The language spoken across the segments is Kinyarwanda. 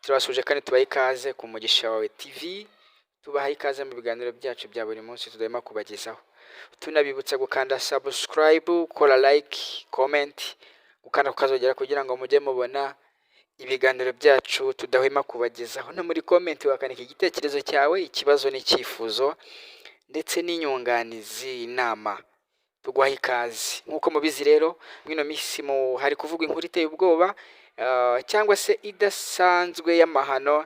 turabasuje kandi tubaha ikaze ku Mugisha wawe TV, tubaha ikaze mu biganiro byacu bya buri munsi tudahema kubagezaho. Tunabibutsa gukanda subscribe, gukora like, comment, gukanda kukazogera kugira ngo mujye mubona ibiganiro byacu tudahema kubagezaho. No muri comment wakanika igitekerezo cyawe, ikibazo n'icyifuzo ndetse n'inyunganizi, inama. Tugwaha ikaze. Nkuko mubizi rero, mwino misi hari kuvuga inkuru iteye ubwoba cyangwa se idasanzwe y'amahano,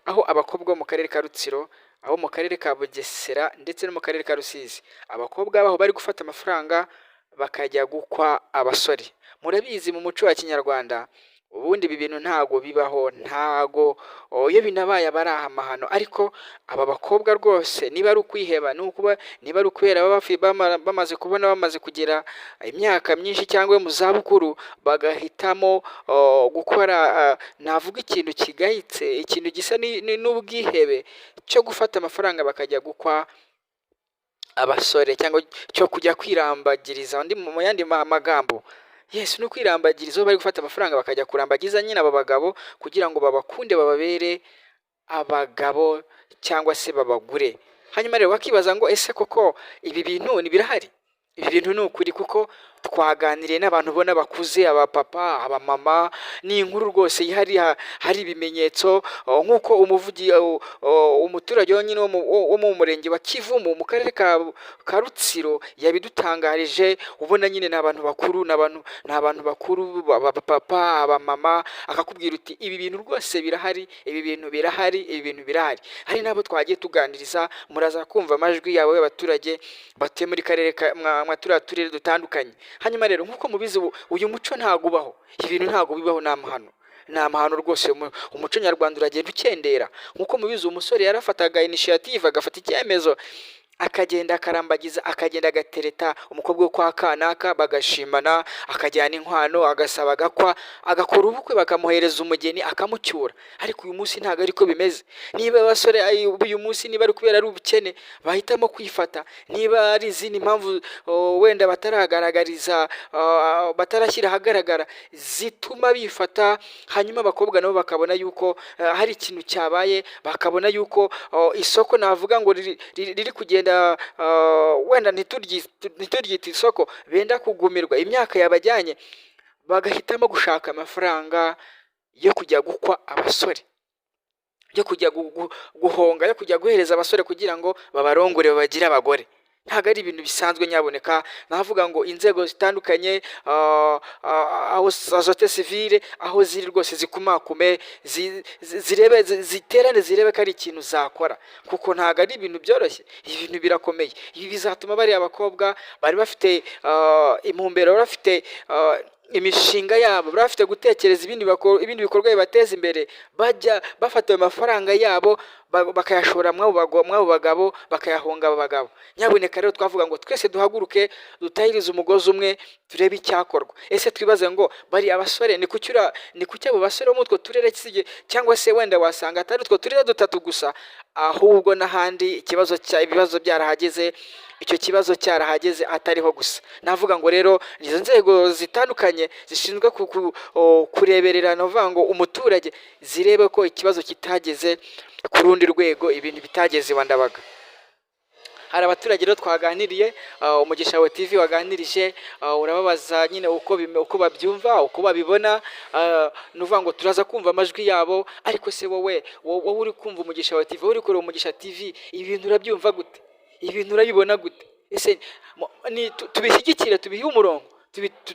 aho abakobwa bo mu karere ka Rutsiro, aho mu karere ka Bugesera ndetse no mu karere ka Rusizi, abakobwa baho bari gufata amafaranga bakajya gukwa abasore. Murabizi mu muco wa Kinyarwanda ubundi ibi bintu ntago bibaho, ntago iyo binabaye abaraha amahano, ariko aba bakobwa rwose niba ari ukwiheba, niba ari ukwera bamaze kubona bamaze kugira imyaka myinshi cyangwa mu zabukuru, bagahitamo gukora navuga ikintu kigayitse, ikintu gisa n'ubwihebe cyo gufata amafaranga bakajya gukwa abasore, cyangwa cyo kujya kwirambagiriza. Mu yandi magambo, yes, no kwirambagiriza, bari gufata amafaranga bakajya kurambagiza nyine aba bagabo kugira ngo babakunde, bababere abagabo cyangwa se babagure. Hanyuma rero bakibaza ngo ese koko ibi bintu ni birahari? Ibi bintu ni ukuri? Kuko twaganiriye n'abantu ubona bakuze, abapapa, abamama, ni inkuru rwose hari ibimenyetso, nk'uko umuturage nyine wo mu murenge wa Kivumu mu karere ka Rutsiro yabidutangarije. Ubona nyine ni abantu bakuru, abapapa, abamama, akakubwira uti ibi bintu rwose birahari, ibi bintu birahari. Hari nabo twagiye tuganiriza, muraza kumva amajwi yabo y'abaturage batuye muri karere turere dutandukanye. Hanyuma rero nkuko mubizi, uyu muco ntago ubaho, ibintu ntago bibaho, ni amahano rwose. Umuco nyarwanda uragenda ukendera. Nkuko mubizi, umusore yarafataga initiative, agafata icyemezo, akagenda akarambagiza, akagenda agatereta umukobwa wo kwa kanaka, bagashimana, akajyana inkwano, agasaba, agakwa, agakora ubukwe, bakamuhereza umugeni, akamucyura. Ariko uyu munsi ntago ariko bimeze. Niba abasore uyu munsi niba ari kubera ari ubukene bahitamo kwifata, niba ari izindi mpamvu wenda bataragaragariza, batarashyira ahagaragara zituma bifata, hanyuma abakobwa nabo bakabona yuko hari ikintu cyabaye, bakabona yuko isoko navuga ngo riri kugenda wenda ntituryita isoko, benda kugumirwa, imyaka yabajyanye, bagahitamo gushaka amafaranga yo kujya gukwa abasore, yo kujya guhonga, yo kujya guhereza abasore kugira ngo babarongore, babagire abagore. Ntago ari ibintu bisanzwe nyaboneka. Navuga ngo inzego zitandukanye, aho societe civile, aho ziri rwose zikumakume, ziterane, zirebe ko ari ikintu zakora, kuko ntago ari ibintu byoroshye. Ibintu birakomeye. Ibi bizatuma bari abakobwa bari bafite impumbero, bafite imishinga yabo, bafite gutekereza ibindi bikorwa bibateza imbere, bajya bafata amafaranga yabo bakayashora mwabo bagabo, bakayahonga abo bagabo. Nyabuneka rero twavuga ngo twese duhaguruke, dutahirize umugozi umwe, turebe icyakorwa. Ese twibaze ngo bari abasore ni kuki abo basore bo mutwo turere cyangwa se wenda wasanga atari utwo turere dutatu gusa, ahubwo n'ahandi ibibazo byarahageze, icyo kibazo cyarahageze atariho gusa. Navuga ngo rero izo nzego zitandukanye zishinzwe kureberera, navuga ngo umuturage, zirebe ko ikibazo kitageze ku rundi rwego, ibintu bitageze iwa Ndabaga. Hari abaturage rero twaganiriye, Umugisha wa TV waganirije, urababaza nyine uko babyumva, uko babibona, nuvuga ngo turaza kumva amajwi yabo. Ariko se wowe uri kumva Umugisha wa TV, uri kureba Umugisha TV, ibintu urabyumva gute? Ibintu urabibona gute? Ese tubishyigikire, tubihe umurongo,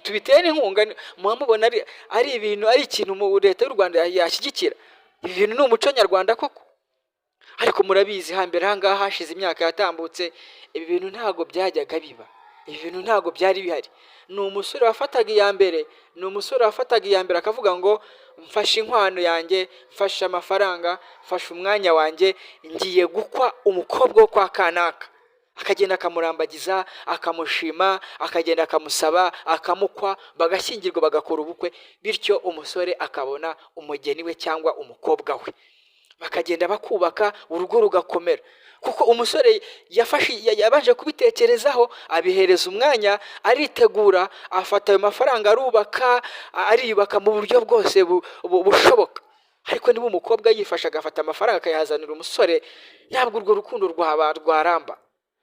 tubitere inkunga? Mubona ari ibintu, ari ikintu leta y'u Rwanda yashyigikira? Ibi bintu ni umuco nyarwanda koko? Ariko murabizi, hambere ahangaha hashize imyaka yatambutse, ibi bintu ntago byajyaga biba, ibi bintu ntago byari bihari. Ni umusore wafataga iya mbere, akavuga ngo mfashe inkwano yanjye, mfashe amafaranga, mfashe umwanya wanjye, ngiye gukwa umukobwa wo kwa kanaka. Akagenda akamurambagiza, akamushima, akagenda akamusaba, akamukwa, bagashyingirwa, bagakora ubukwe, bityo umusore akabona umugeni we cyangwa umukobwa we, bakagenda bakubaka, urugo rugakomera. Kuko umusore yabanje kubitekerezaho, abihereza umwanya, aritegura, afata ayo mafaranga, arubaka, ariyubaka mu buryo bwose bushoboka. ariko niba umukobwa yifasha agafata amafaranga akayazanira umusore, ntabwo urwo rukundo rwaramba.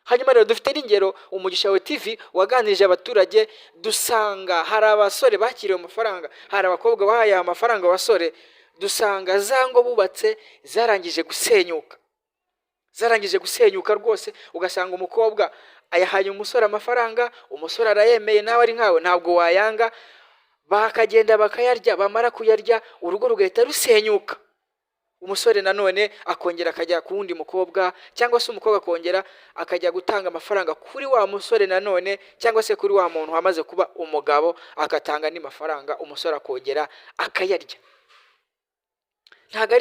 Hanyuma rero dufite n'ingero, Umugisha wa TV waganirije abaturage, dusanga hari abasore bakiriye amafaranga, hari abakobwa bahaye amafaranga abasore, dusanga za ngo bubatse zarangije gusenyuka rwose. Ugasanga umukobwa ayahaye umusore amafaranga, umusore arayemeye, nawe ari nkawe ntabwo wayanga, bakagenda bakayarya, bamara kuyarya urugo rugahita rusenyuka. Umusore nanone akongera akajya ku wundi mukobwa, cyangwa se umukobwa akongera akajya gutanga amafaranga kuri wa musore nanone, cyangwa se kuri wa muntu wamaze kuba umugabo, agatanga andi mafaranga, umusore akongera akayarya. Ntago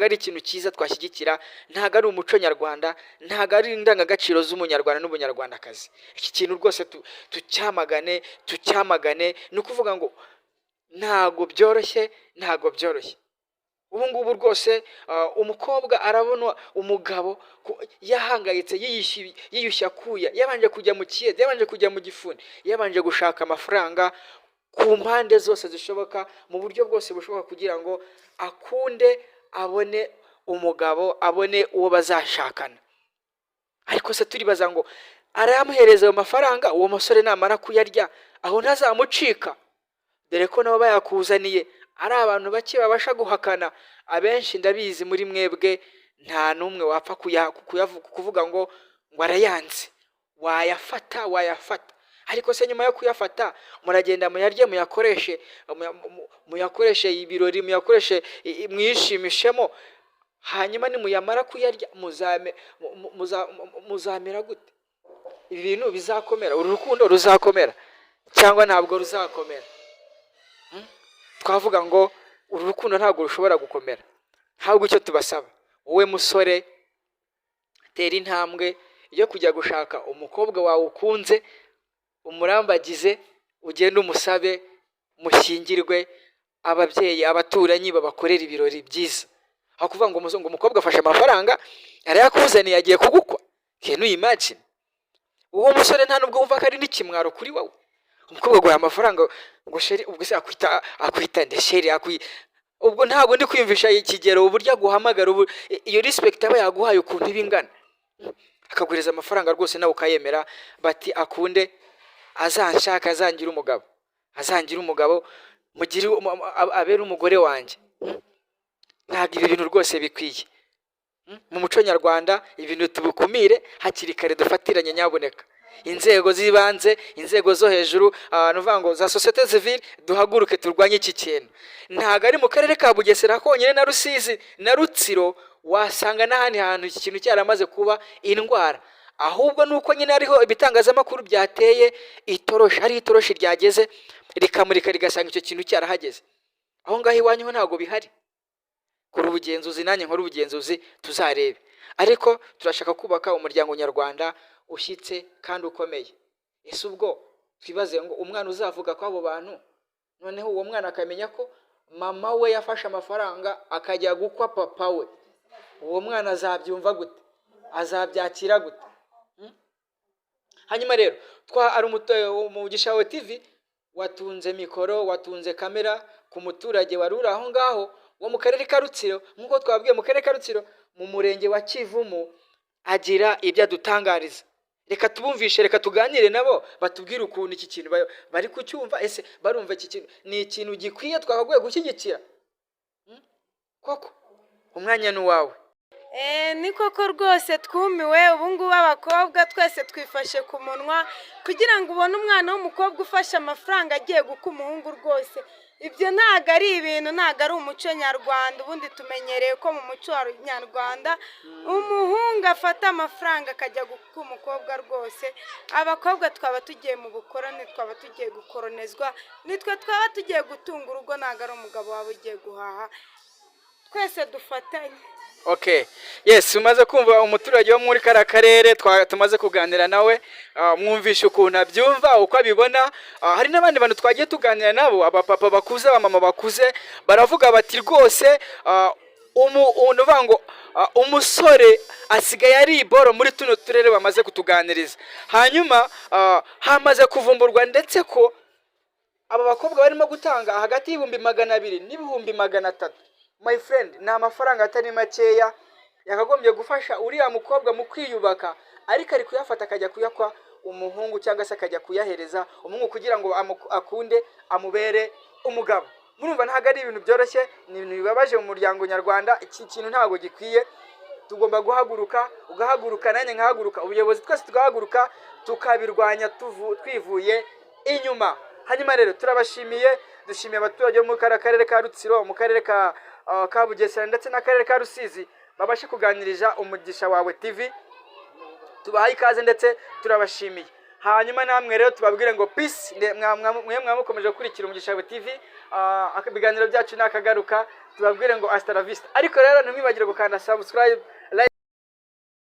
ari ikintu cyiza twashyigikira, ntago ari umuco nyarwanda, ntago ari indangagaciro z'umunyarwanda n'umunyarwandakazi. Iki kintu rwose tucyamagane. Ni ukuvuga ngo ntago byoroshye. Ubu ngubu rwose umukobwa arabona umugabo yahangayitse, yiyushya kuya, yabanje kujya mu kiyede, yabanje kujya mu gifuni, yabanje gushaka amafaranga ku mpande zose zishoboka, mu buryo bwose bushoboka, kugira ngo akunde, abone umugabo, abone uwo bazashakana. Ariko se turibaza ngo arayamuhereza ayo mafaranga, uwo musore namara kuyarya aho ntazamucika, dore ko nabo bayakuzaniye ari abantu bake babasha guhakana. Abenshi ndabizi muri mwebwe nta numwe wapfa kuvuga ngo arayanze. Wayafata, ariko se nyuma yo kuyafata muragenda muyarye, muyakoreshe ibirori, muyakoreshe mwishimishemo, hanyuma nimuyamara kuyarya muzamera gute? Ibi bintu bizakomera? Uru rukundo ruzakomera cyangwa ntabwo ruzakomera? Twavuga ngo uru rukundo ntabwo rushobora gukomera. Ntabwo icyo tubasaba, wowe musore, tera intambwe yo kujya gushaka umukobwa wawe ukunze, umurambagize, ugende umusabe, mushyingirwe, ababyeyi, abaturanyi babakorera ibirori byiza. Aho kuvuga ngo umukobwa afashe amafaranga arayakuzaniye agiye kugukwa. Can you imagine? Uwo musore nta nubwo wumva ko ari n'ikimwaro kuri wowe. Umukobwa guha amafaranga ngo sheri, ubwo se akwita nde sheri, ubwo ntabwo ndi kwiyumvisha ikigero uburyo aguhamagara, iyo respect aba yaguhaye ukuntu ibingana. Akagureza amafaranga rwose nawe ukayemera, bati akunde, azanshaka, azangira umugabo, mugire abere umugore wanjye. Ntabwo ibi bintu rwose bikwiye. Mu muco nyarwanda ibintu tubukumire hakiri kare, dufatiranye nyaboneka. Inzego z'ibanze, inzego zo hejuru, nuvuga ngo za societe civile, duhaguruke turwanye iki kintu. Ntago ari mu karere ka Bugesera konyine na Rusizi na Rutsiro wasanga n'ahandi hantu iki kintu cyaramaze kuba indwara, ahubwo nuko nyine ariho ibitangazamakuru byateye itoroshi, ari itoroshi ryageze rikamurika rigasanga icyo kintu cyarahageze. Aho ngaho iwanyu ntago bihari. Kuri ubugenzuzi, nanjye nkora ubugenzuzi, tuzarebe. Ariko turashaka kubaka umuryango nyarwanda ushyitse kandi ukomeye. Ese ubwo twibaze ngo umwana uzavuga ko abo bantu, noneho uwo mwana akamenya ko mama we yafashe amafaranga akajya gukwa papa we, uwo mwana azabyumva gute? Azabyakira gute? Hanyuma rero ari Umugisha wa TV watunze mikoro, watunze kamera ku muturage wari uri aho ngaho wo mu karere ka Rutsiro. Nk'uko twabwiye, mu karere ka Rutsiro mu murenge wa Kivumu, agira ibyo adutangariza. Reka tubumvishe, reka tuganire nabo, batubwire ukuntu iki kintu bari kucyumva. Ese barumva iki kintu ni ikintu gikwiye twakagoye gushyigikira? Koko umwanya ni uwawe. Ni koko rwose twumiwe. Ubu ngubu abakobwa twese twifashe ku munwa kugira ngo ubone umwana w'umukobwa ufashe amafaranga agiye guka umuhungu. Rwose ibyo ntago ari ibintu, ntago ari umuco nyarwanda. Ubundi tumenyereye ko mu muco nyarwanda umuhungu afata amafaranga akajya guka umukobwa. Rwose abakobwa twaba tugiye mu bukoroni, twaba tugiye gukoronezwa, nitwe twaba tugiye gutunga urugo, ntago ari umugabo waba ugiye guhaha. Twese dufatanye. Okay. Yes, umaze kumva umuturage wo muri kara karere tumaze kuganira nawe, mwumvisha ukuntu abyumva, uko abibona. Hari n'abandi bantu twagiye tuganira nabo, abapapa bakuze, abamama bakuze, baravuga bati rwose unuvuga ngo umusore asigaye ari iboro muri tuno turere bamaze kutuganiriza. Hanyuma hamaze kuvumburwa ndetse ko aba bakobwa barimo gutanga hagati y'ibihumbi 200 n'ibihumbi 300 my friend, ni amafaranga atari makeya yakagombye gufasha uriya mukobwa mu kwiyubaka, ariko ari kuyafata akajya kuyakwa umuhungu cyangwa se akajya kuyahereza umuhungu kugira ngo akunde amubere umugabo. Murumva ntabwo ari ibintu byoroshye, ni ibintu bibabaje mu muryango nyarwanda. Iki kintu ntabwo gikwiye. Tugomba guhaguruka, ugahaguruka nanjye nkahaguruka, ubuyobozi twese tugahaguruka tukabirwanya twivuye inyuma. Hanyuma rero turabashimiye, dushimiye abaturage bo mu karere ka Rutsiro, mu karere ka Bugesera ndetse n'akarere ka Rusizi babashe kuganirija Umugisha Wawe TV. Tubahaye ikaze ndetse turabashimiye. Hanyuma namwe rero tubabwire ngo peace, mwe mwamukomeje gukurikira Umugisha Wawe TV. Ibiganiro byacu nakagaruka, tubabwire ngo hasta la vista. Ariko rero ntimwibagire gukanda subscribe